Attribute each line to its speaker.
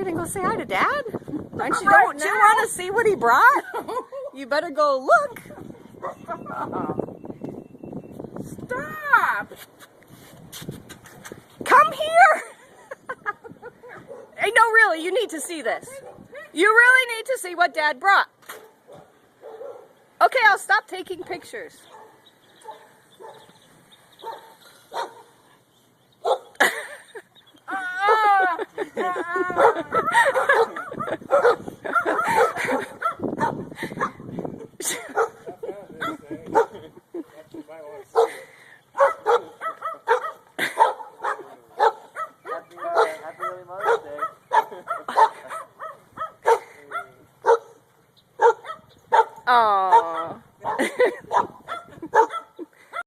Speaker 1: gonna go say hi to Dad? Don't you want to see what he brought? You better go look.
Speaker 2: Stop!
Speaker 1: Come here! Hey, no, really, you need to see this. You really need to see what Dad brought. Okay, I'll stop taking pictures.
Speaker 3: Happy early Mother's Day.
Speaker 1: Oh.